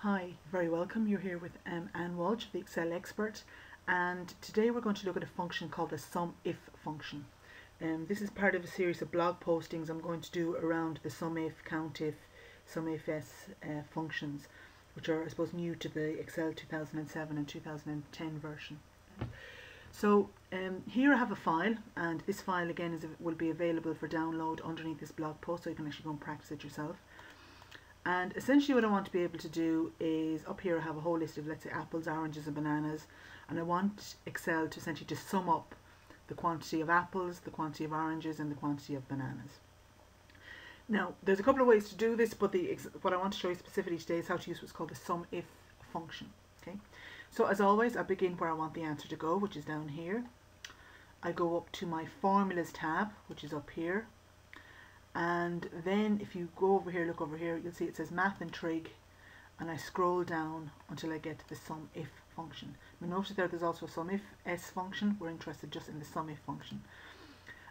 Hi, very welcome. You're here with Anne Walsh, the Excel expert, and today we're going to look at a function called the SUMIF function. This is part of a series of blog postings I'm going to do around the SUMIF, COUNTIF, SUMIFS functions, which are, I suppose, new to the Excel 2007 and 2010 version. So here I have a file, and this file again will be available for download underneath this blog post, so you can actually go and practice it yourself. And essentially what I want to be able to do is, up here I have a whole list of, let's say, apples, oranges and bananas, and I want Excel to essentially just sum up the quantity of apples, the quantity of oranges and the quantity of bananas. Now there's a couple of ways to do this, but what I want to show you specifically today is how to use what's called the SUMIF function. Okay, so as always I begin where I want the answer to go, which is down here. I go up to my formulas tab, which is up here. And then if you go over here, look over here, you'll see it says math and trig, and I scroll down until I get to the SUMIF function. Now notice there's also a SUMIFS function. We're interested just in the SUMIF function.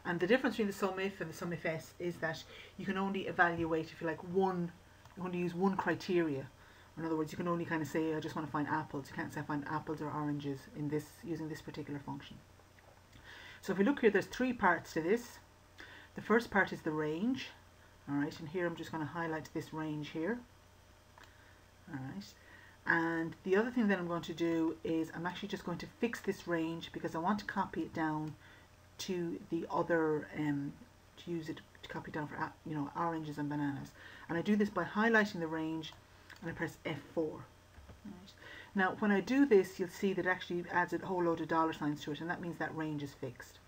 And the difference between the SUMIF and the SUMIFS is that you can only evaluate, if you like, you want to use one criteria. In other words, you can only kind of say, I just want to find apples. You can't say I find apples or oranges in this, using this particular function. So if you look here, there's three parts to this. The first part is the range, alright, and here I'm just going to highlight this range here, alright, and the other thing that I'm going to do is I'm actually just going to fix this range because I want to copy it down to the other, to use it to copy down for, oranges and bananas, and I do this by highlighting the range and I press F4. Right. Now when I do this, you'll see that it actually adds a whole load of dollar signs to it, and that means that range is fixed.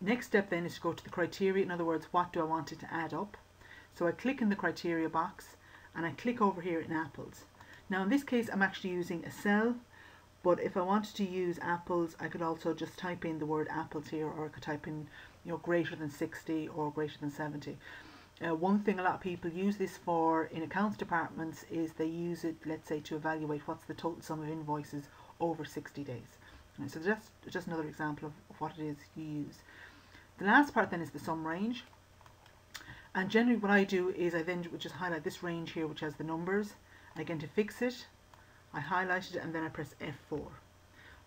Next step then is to go to the criteria. In other words, what do I want it to add up? So I click in the criteria box and I click over here in apples. Now in this case I'm actually using a cell, but if I wanted to use apples I could also just type in the word apples here, or I could type in greater than 60 or greater than 70. One thing a lot of people use this for in accounts departments is they use it, let's say, to evaluate what's the total sum of invoices over 60 days. Right, so that's just another example of what it is you use. The last part then is the sum range, and generally what I do is I then would just highlight this range here which has the numbers, and again to fix it I highlight it and then I press F4.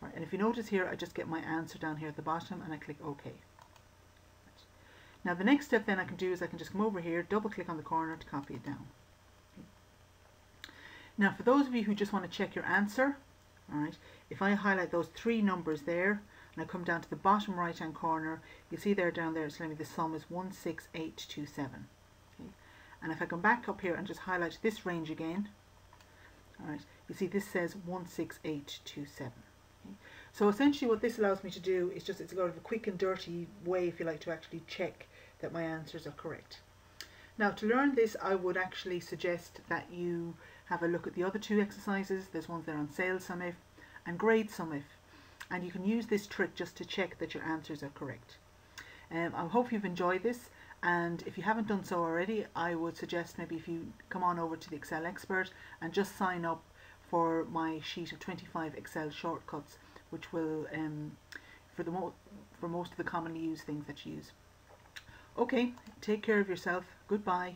Right, and if you notice here I just get my answer down here at the bottom and I click OK. Right. Now the next step then I can do is I can just come over here, double click on the corner to copy it down. Okay. Now for those of you who just want to check your answer, alright, if I highlight those three numbers there and I come down to the bottom right hand corner, you see there down there it's telling me the sum is 16827. Okay. And if I come back up here and just highlight this range again, alright, you see this says 16827. Okay. So essentially what this allows me to do is it's a lot of a quick and dirty way, if you like, to actually check that my answers are correct. Now to learn this I would actually suggest that you have a look at the other two exercises. There's ones there on sales SUMIF and grade SUMIF, and you can use this trick just to check that your answers are correct. I hope you've enjoyed this, and if you haven't done so already I would suggest maybe if you come on over to the Excel expert and just sign up for my sheet of 25 Excel shortcuts, which will for most of the commonly used things that you use. Okay, take care of yourself. Goodbye.